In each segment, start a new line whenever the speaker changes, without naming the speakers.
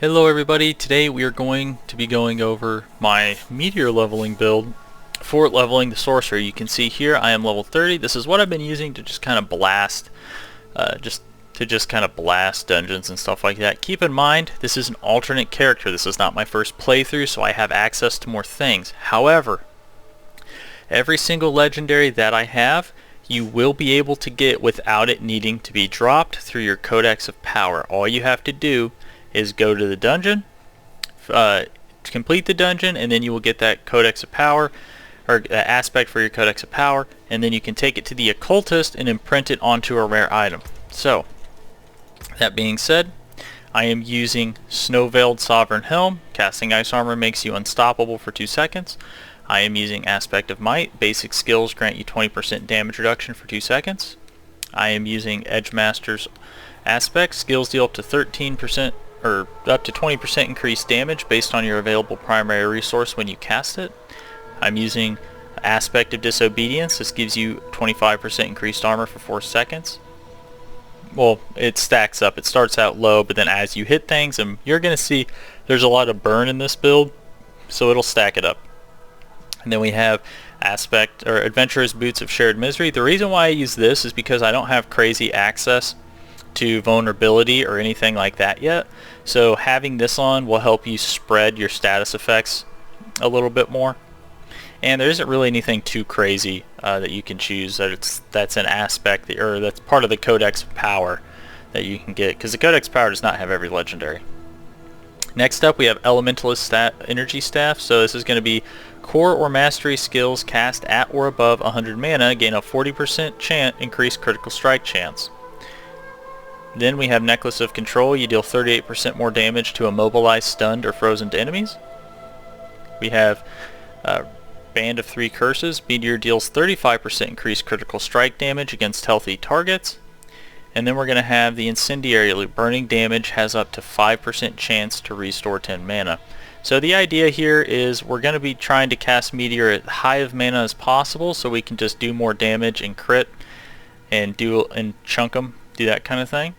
Hello everybody, today we are going to be going over my Meteor leveling build for leveling the Sorcerer. You can see here I am level 30. This is what I've been using to just kind of blast dungeons and stuff like that. Keep in mind, this is an alternate character. This is not my first playthrough, so I have access to more things. However, every single legendary that I have, you will be able to get without it needing to be dropped through your Codex of Power. All you have to do is go to the dungeon, complete the dungeon, and then you will get that Codex of Power, or that aspect for your Codex of Power, and then you can take it to the occultist and imprint it onto a rare item. So, that being said, I am using Snow-Veiled Sovereign Helm. Casting Ice Armor makes you unstoppable for 2 seconds. I am using Aspect of Might. Basic skills grant you 20% damage reduction for 2 seconds. I am using Edgemaster's Aspect. Skills deal up to 13% or up to 20% increased damage based on your available primary resource when you cast it. I'm using Aspect of Disobedience. This gives you 25% increased armor for 4 seconds. Well, it stacks up. It starts out low, but then as you hit things, and you're going to see there's a lot of burn in this build, so it'll stack it up. And then we have Adventurer's Boots of Shared Misery. The reason why I use this is because I don't have crazy access to vulnerability or anything like that yet. So having this on will help you spread your status effects a little bit more. And there isn't really anything too crazy that you can choose that's an aspect or that's part of the Codex of Power that you can get, because the Codex of Power does not have every legendary. Next up we have Elementalist Energy Staff. So this is going to be core or mastery skills cast at or above 100 mana gain a 40% increased critical strike chance. Then we have Necklace of Control. You deal 38% more damage to immobilized, stunned, or frozen enemies. We have Band of 3 Curses. Meteor deals 35% increased critical strike damage against healthy targets. And then we're going to have the Incendiary Loop. Burning damage has up to 5% chance to restore 10 mana. So the idea here is we're going to be trying to cast Meteor at high of mana as possible so we can just do more damage and crit and chunk them, do that kind of thing.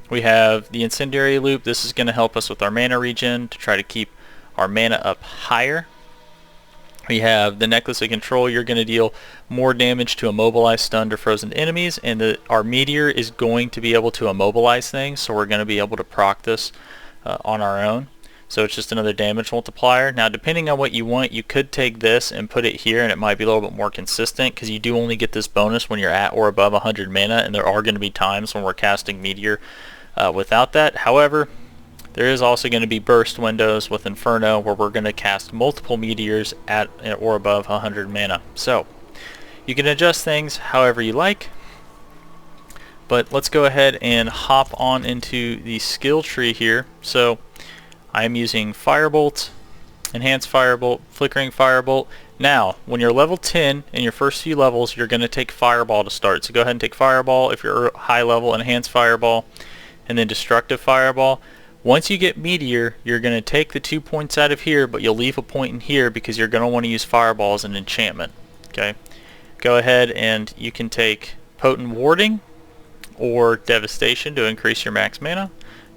We have the Incendiary Loop. This is going to help us with our mana regen to try to keep our mana up higher. We have the Necklace of Control. You're going to deal more damage to immobilized, stunned, or frozen enemies, and our Meteor is going to be able to immobilize things, so we're going to be able to proc this on our own. So it's just another damage multiplier. Now depending on what you want, you could take this and put it here and it might be a little bit more consistent, because you do only get this bonus when you're at or above 100 mana, and there are going to be times when we're casting Meteor without that. However, there is also going to be burst windows with Inferno where we're going to cast multiple Meteors at or above 100 mana. So you can adjust things however you like, but let's go ahead and hop on into the skill tree here. So I'm using Firebolt, Enhanced Firebolt, Flickering Firebolt. Now, when you're level 10 in your first few levels, you're going to take Fireball to start. So go ahead and take Fireball if you're high level, Enhanced Fireball, and then Destructive Fireball. Once you get Meteor, you're going to take the 2 points out of here, but you'll leave a point in here because you're going to want to use Fireball as an enchantment. Okay, go ahead and you can take Potent Warding or Devastation to increase your max mana.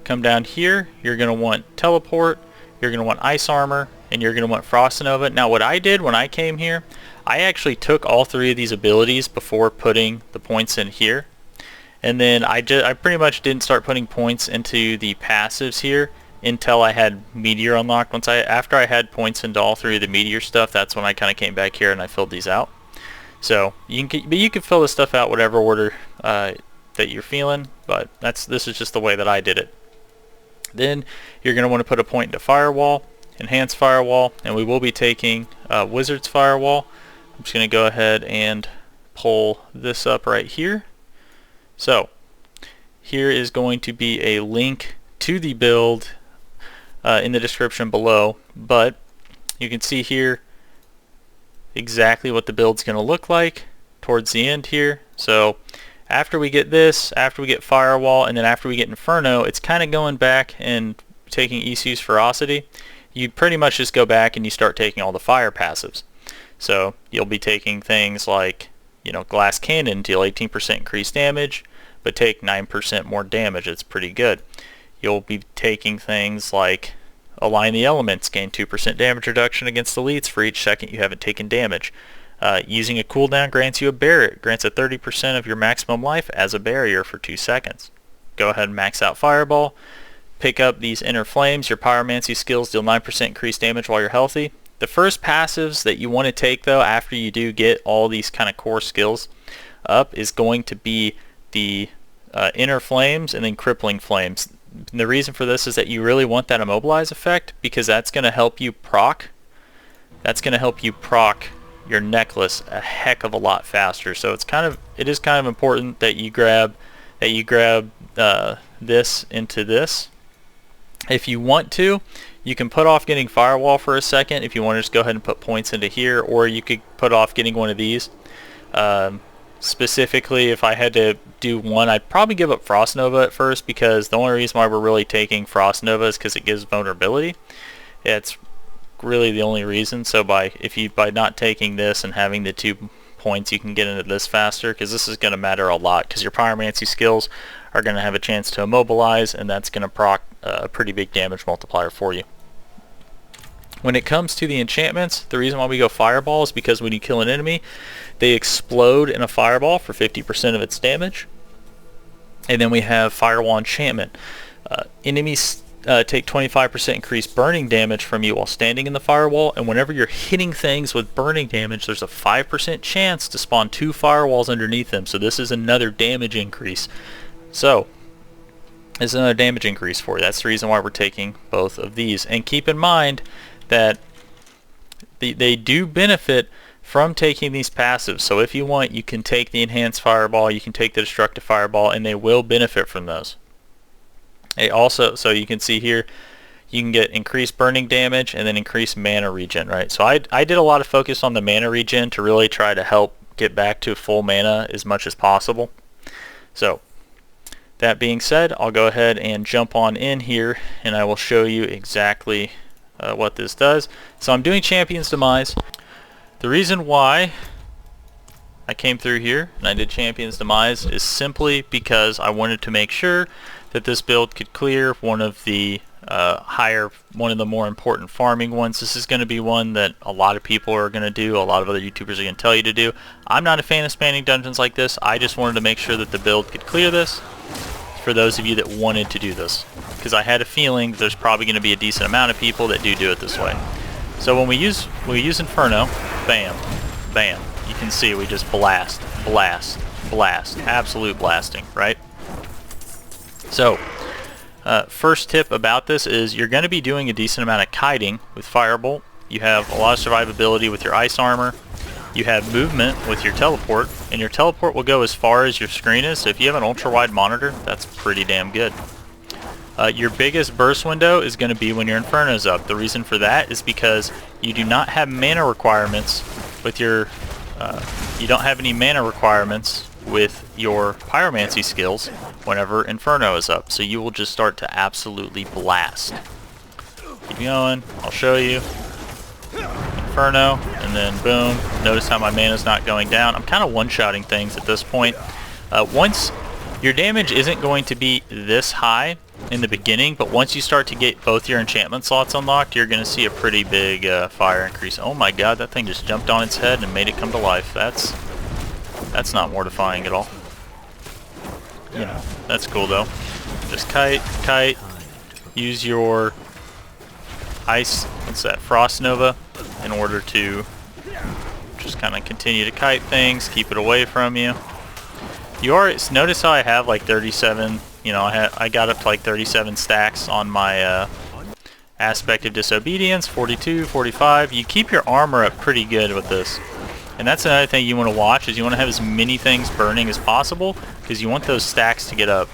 Come down here, you're going to want Teleport, you're going to want Ice Armor, and you're going to want Frost Nova. Now what I did when I came here, I actually took all 3 of these abilities before putting the points in here. And then I pretty much didn't start putting points into the passives here until I had Meteor unlocked. After I had points into all 3 of the Meteor stuff, that's when I kind of came back here and I filled these out. So you can fill this stuff out whatever order that you're feeling, but this is just the way that I did it. Then you're going to want to put a point into Firewall, Enhanced Firewall, and we will be taking Wizard's Firewall. I'm just going to go ahead and pull this up right here. So here is going to be a link to the build in the description below, but you can see here exactly what the build's going to look like towards the end here. So after we get this, after we get Firewall, and then after we get Inferno, it's kind of going back and taking Isu's Ferocity. You pretty much just go back and you start taking all the fire passives. So you'll be taking things like, Glass Cannon, deal 18% increased damage, but take 9% more damage. It's pretty good. You'll be taking things like Align the elements. Gain 2% damage reduction against elites for each second you haven't taken damage. Using a cooldown grants you a barrier. It grants a 30% of your maximum life as a barrier for 2 seconds. Go ahead and max out Fireball. Pick up these Inner Flames. Your Pyromancy skills deal 9% increased damage while you're healthy. The first passives that you want to take, though, after you do get all these kind of core skills up, is going to be the Inner Flames and then Crippling Flames. And the reason for this is that you really want that Immobilize effect, because that's going to help you proc. That's going to help you proc your necklace a heck of a lot faster. So it is kind of important that you grab this into this. If you want to, you can put off getting Firewall for a second if you want to just go ahead and put points into here, or you could put off getting one of these. Specifically, if I had to do one, I'd probably give up Frost Nova at first, because the only reason why we're really taking Frost Nova is because it gives vulnerability. It's really the only reason. So by not taking this and having the 2 points, you can get into this faster, because this is going to matter a lot, because your Pyromancy skills are going to have a chance to immobilize, and that's going to proc a pretty big damage multiplier for you. When it comes to the enchantments, the reason why we go Fireball is because when you kill an enemy, they explode in a Fireball for 50% of its damage. And then we have Firewall enchantment. Enemies take 25% increased burning damage from you while standing in the Firewall, and whenever you're hitting things with burning damage, there's a 5% chance to spawn 2 Firewalls underneath them. So this is another damage increase. So this is another damage increase for you. That's the reason why we're taking both of these. And keep in mind that they do benefit from taking these passives. So if you want, you can take the Enhanced Fireball, you can take the Destructive Fireball, and they will benefit from those. They also, so you can see here, you can get increased burning damage and then increased mana regen, right? So I did a lot of focus on the mana regen to really try to help get back to full mana as much as possible. So that being said, I'll go ahead and jump on in here and I will show you exactly what this does. So I'm doing Champion's Demise. The reason why I came through here and I did Champion's Demise is simply because I wanted to make sure that this build could clear one of the one of the more important farming ones. This is going to be one that a lot of people are going to do, a lot of other YouTubers are going to tell you to do. I'm not a fan of spamming dungeons like this. I just wanted to make sure that the build could clear this for those of you that wanted to do this, because I had a feeling there's probably going to be a decent amount of people that do it this way. So when we use Inferno, bam, bam, you can see we just blast, blast, blast, absolute blasting, right? So first tip about this is you're going to be doing a decent amount of kiting with Firebolt. You have a lot of survivability with your ice armor. You have movement with your teleport, and your teleport will go as far as your screen is. So if you have an ultra wide monitor, that's pretty damn good. Your biggest burst window is going to be when your Inferno's up. The reason for that is because you do not have mana requirements with your you don't have any mana requirements with your Pyromancy skills whenever Inferno is up. So you will just start to absolutely blast. Keep going, I'll show you. Inferno, and then boom. Notice how my mana's not going down. I'm kind of one-shotting things at this point. Once your damage isn't going to be this high in the beginning, but once you start to get both your enchantment slots unlocked, you're going to see a pretty big fire increase. Oh my god, that thing just jumped on its head and made it come to life. That's not mortifying at all. You know, that's cool though. Just kite, use your ice, what's that, Frost Nova, in order to just kind of continue to kite things, keep it away from you. You already notice how I have like 37, you know, I got up to like 37 stacks on my Aspect of Disobedience, 42, 45. You keep your armor up pretty good with this. And that's another thing you want to watch, is you want to have as many things burning as possible, because you want those stacks to get up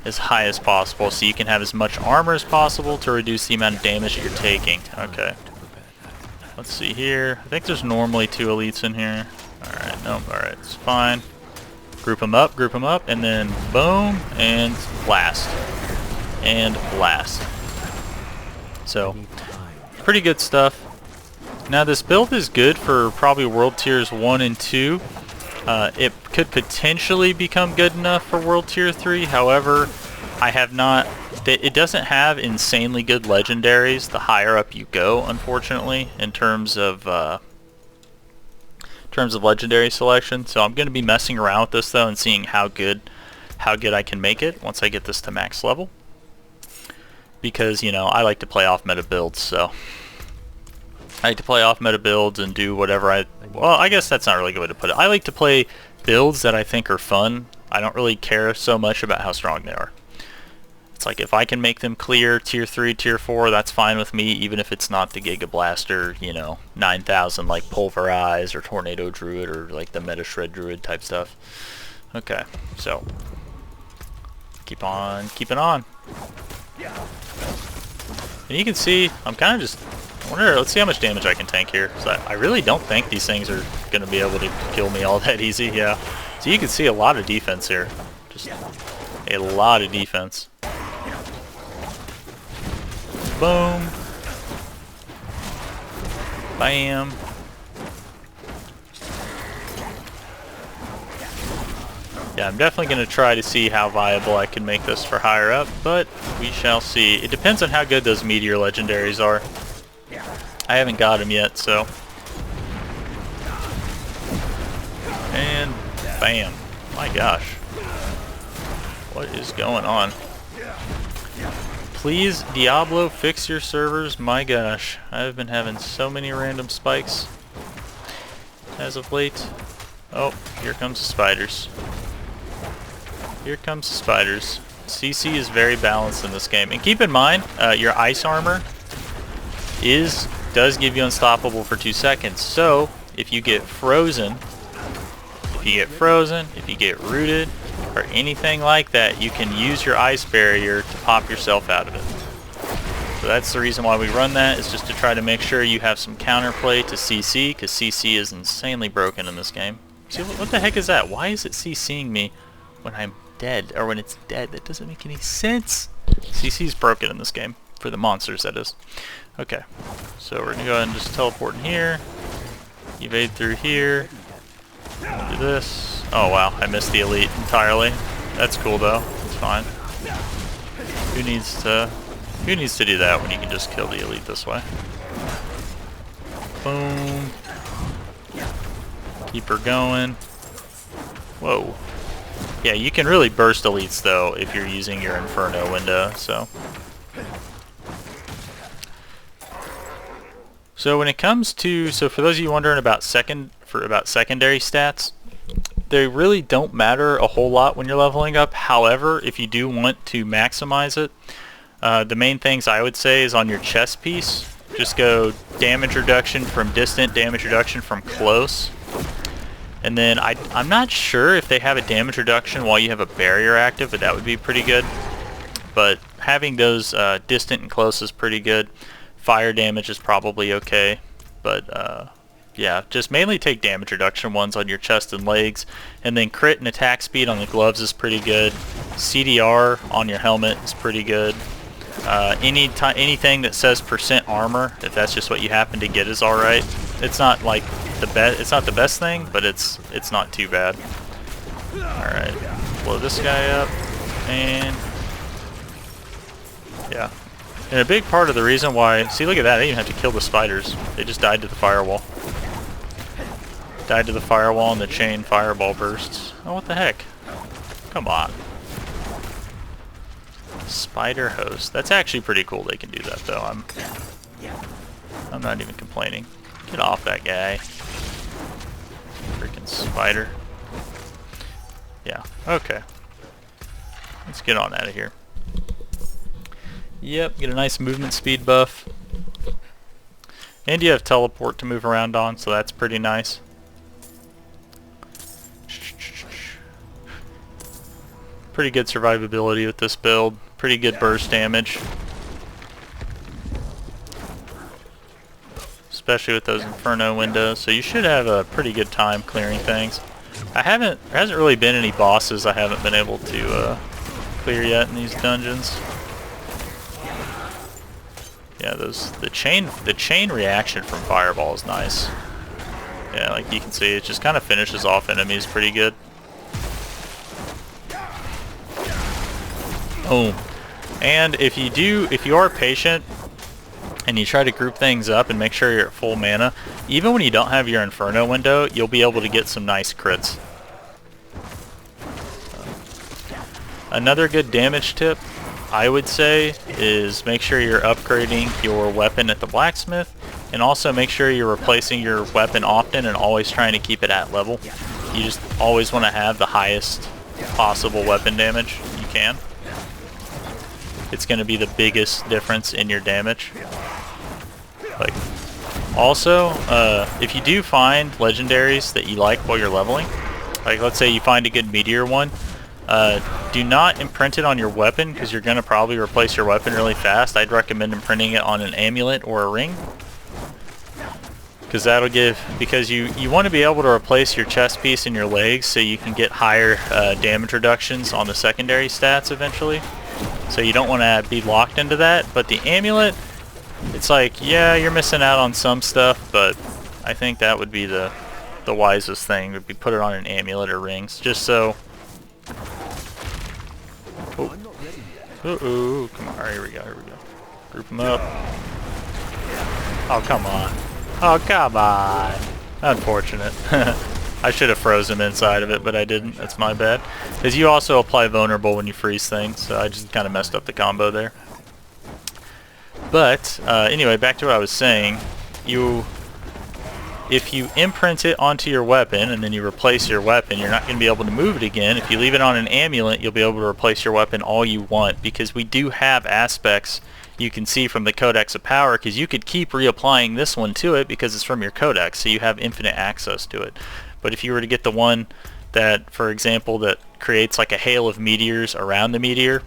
as high as possible so you can have as much armor as possible to reduce the amount of damage that you're taking. Okay. Let's see here. I think there's normally 2 elites in here. Alright, nope, alright, it's fine. Group them up, and then boom, and blast. And blast. So, pretty good stuff. Now this build is good for probably World Tiers 1 and 2. It could potentially become good enough for World Tier 3, however, I have not... It doesn't have insanely good legendaries the higher up you go, unfortunately, in terms of legendary selection. So I'm going to be messing around with this though and seeing how good I can make it once I get this to max level. Because, you know, I like to play off meta builds, so I like to play off meta builds and do whatever well, I guess that's not really a good way to put it. I like to play builds that I think are fun. I don't really care so much about how strong they are. It's like if I can make them clear tier 3, tier 4, that's fine with me, even if it's not the Giga Blaster, you know, 9,000 like Pulverize or Tornado Druid or like the Meta Shred Druid type stuff. Okay, so keep on keeping on. And you can see, I'm kind of just, let's see how much damage I can tank here. So I really don't think these things are going to be able to kill me all that easy, yeah. So you can see a lot of defense here. Just a lot of defense. Boom. Bam. Yeah, I'm definitely going to try to see how viable I can make this for higher up, but we shall see. It depends on how good those Meteor legendaries are. I haven't got them yet, so. And bam. My gosh. What is going on? Please, Diablo, fix your servers. My gosh. I've been having so many random spikes as of late. Oh, here comes the spiders. Here comes the spiders. CC is very balanced in this game. And keep in mind, your ice armor does give you unstoppable for 2 seconds. So, if you get frozen, if you get rooted, or anything like that, you can use your ice barrier to pop yourself out of it. So that's the reason why we run that, is just to try to make sure you have some counterplay to CC, because CC is insanely broken in this game. See, what the heck is that? Why is it CCing me when I'm dead, or when it's dead? That doesn't make any sense. CC is broken in this game, for the monsters that is. Okay, so we're going to go ahead and just teleport in here, evade through here, do this. Oh wow, I missed the elite entirely. That's cool though, it's fine. Who needs to do that when you can just kill the elite this way? Boom. Keep her going. Whoa. Yeah, you can really burst elites though if you're using your Inferno window, so. So when it comes to, for those of you wondering about secondary stats, they really don't matter a whole lot when you're leveling up. However, if you do want to maximize it, the main things I would say is on your chest piece, just go damage reduction from distant, damage reduction from close. And then I'm not sure if they have a damage reduction while you have a barrier active, but that would be pretty good. But having those distant and close is pretty good. Fire damage is probably okay, but yeah, just mainly take damage reduction ones on your chest and legs, and then crit and attack speed on the gloves is pretty good. CDR on your helmet is pretty good. Anything that says % armor, if that's just what you happen to get, is all right. It's not like it's not the best thing, but it's not too bad. All right, blow this guy up, and yeah. And a big part of the reason why, see, look at that, they didn't even have to kill the spiders. They just died to the firewall. Died to the firewall and the chain fireball bursts. Oh, what the heck? Come on. Spider host. That's actually pretty cool they can do that, though. I'm not even complaining. Get off that guy. Freaking spider. Yeah, okay. Let's get on out of here. Yep, get a nice movement speed buff. And you have teleport to move around on, so that's pretty nice. Pretty good survivability with this build. Pretty good burst damage. Especially with those Inferno windows, so you should have a pretty good time clearing things. There hasn't really been any bosses I haven't been able to clear yet in these dungeons. Yeah, the chain reaction from Fireball is nice. Yeah, like you can see, it just kind of finishes off enemies pretty good. Boom. And if you are patient and you try to group things up and make sure you're at full mana, even when you don't have your Inferno window, you'll be able to get some nice crits. Another good damage tip, I would say, is make sure you're upgrading your weapon at the blacksmith, and also make sure you're replacing your weapon often and always trying to keep it at level. You just always want to have the highest possible weapon damage you can. It's going to be the biggest difference in your damage. Like, also, if you do find legendaries that you like while you're leveling, like let's say you find a good Meteor one, do not imprint it on your weapon because you're going to probably replace your weapon really fast. I'd recommend imprinting it on an amulet or a ring, because that'll because you want to be able to replace your chest piece and your legs so you can get higher damage reductions on the secondary stats eventually. So you don't want to be locked into that. But the amulet, it's like, yeah, you're missing out on some stuff, but I think that would be the wisest thing, would be put it on an amulet or rings, just so. Uh-oh, come on, here we go. Group them up. Oh, come on. Oh, come on. Unfortunate. I should have frozen inside of it, but I didn't. That's my bad. Because you also apply vulnerable when you freeze things, so I just kind of messed up the combo there. But, anyway, back to what I was saying. If you imprint it onto your weapon and then you replace your weapon, you're not going to be able to move it again. If you leave it on an amulet, you'll be able to replace your weapon all you want, because we do have aspects you can see from the Codex of Power, because you could keep reapplying this one to it because it's from your Codex, so you have infinite access to it. But if you were to get the one that, for example, that creates like a hail of meteors around the meteor,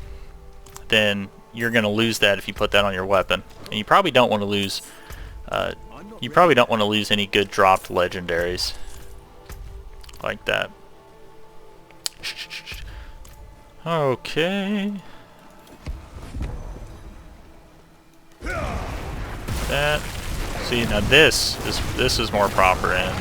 then you're going to lose that if you put that on your weapon. And you probably don't want to lose any good dropped legendaries like that. Okay. That. See, now this is more proper in.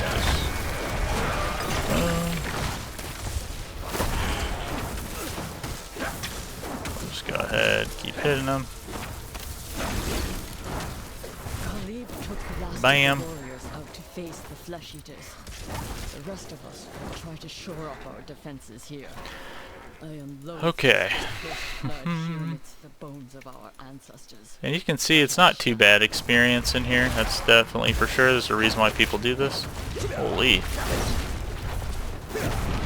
Just go ahead, keep hitting them. Bam.
Out to face the flesh eaters. The rest of us will try to shore up our defenses here. I am loath
okay.
the bones of our ancestors.
And you can see it's not too bad experience in here. That's definitely for sure. There's a reason why people do this. Holy.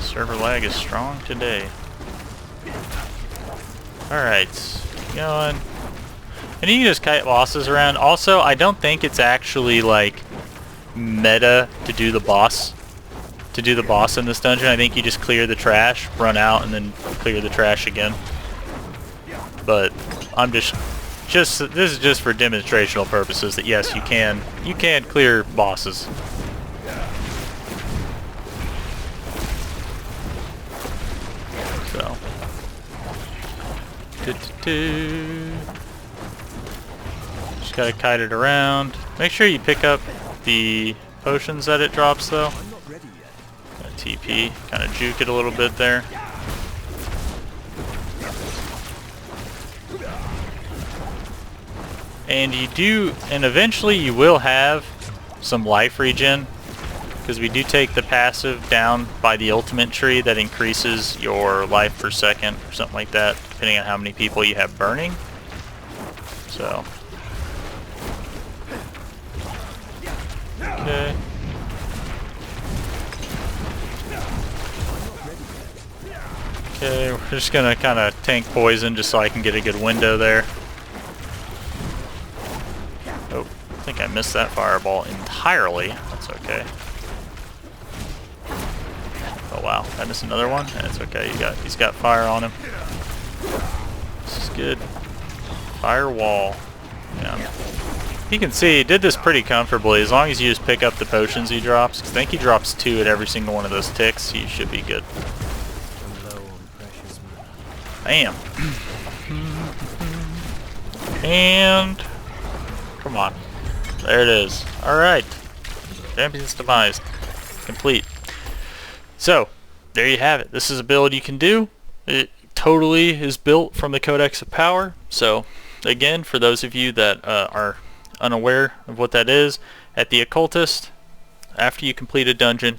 Server lag is strong today. Alright. Keep going. And you can just kite bosses around. Also, I don't think it's actually like meta to do the boss in this dungeon. I think you just clear the trash, run out, and then clear the trash again. But I'm just this is just for demonstrational purposes that yes, you can clear bosses. So just gotta kite it around. Make sure you pick up the potions that it drops though. TP, kind of juke it a little bit there. And eventually you will have some life regen, because we do take the passive down by the ultimate tree that increases your life per second or something like that, depending on how many people you have burning. So. Okay. Okay, we're just gonna kind of tank poison just so I can get a good window there. Oh, I think I missed that fireball entirely. That's okay. Oh wow, I missed another one? That's okay. He's got fire on him. This is good. Firewall. Yeah. You can see he did this pretty comfortably as long as you just pick up the potions he drops. 'Cause I think he drops 2 at every single one of those ticks. You should be good. Bam. And come on. There it is. Alright. Champion's demised. Complete. So, there you have it. This is a build you can do. totally is built from the Codex of Power. So again, for those of you that are unaware of what that is, at the Occultist, after you complete a dungeon,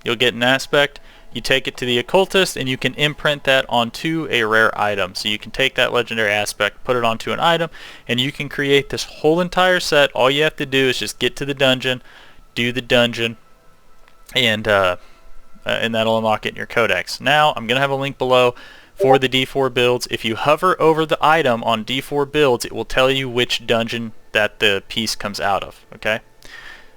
you'll get an aspect. You take it to the Occultist and you can imprint that onto a rare item. So you can take that legendary aspect, put it onto an item, and you can create this whole entire set. All you have to do is just get to the dungeon, do the dungeon, and that'll unlock it in your Codex. Now, I'm going to have a link below for the D4 builds. If you hover over the item on D4 builds, it will tell you which dungeon that the piece comes out of. Okay.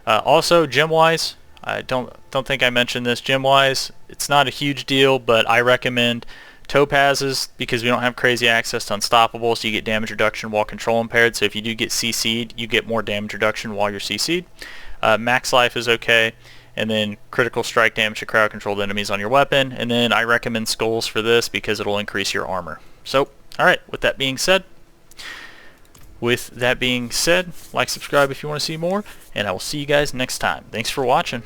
Also, gem-wise, I don't think I mentioned this. Gem-wise, it's not a huge deal, but I recommend topazes because we don't have crazy access to unstoppable, so you get damage reduction while control impaired. So if you do get CC'd, you get more damage reduction while you're CC'd. Max life is okay, and then critical strike damage to crowd controlled enemies on your weapon. And then I recommend skulls for this because it'll increase your armor. So, alright, with that being said, like, subscribe if you want to see more, and I will see you guys next time. Thanks for watching.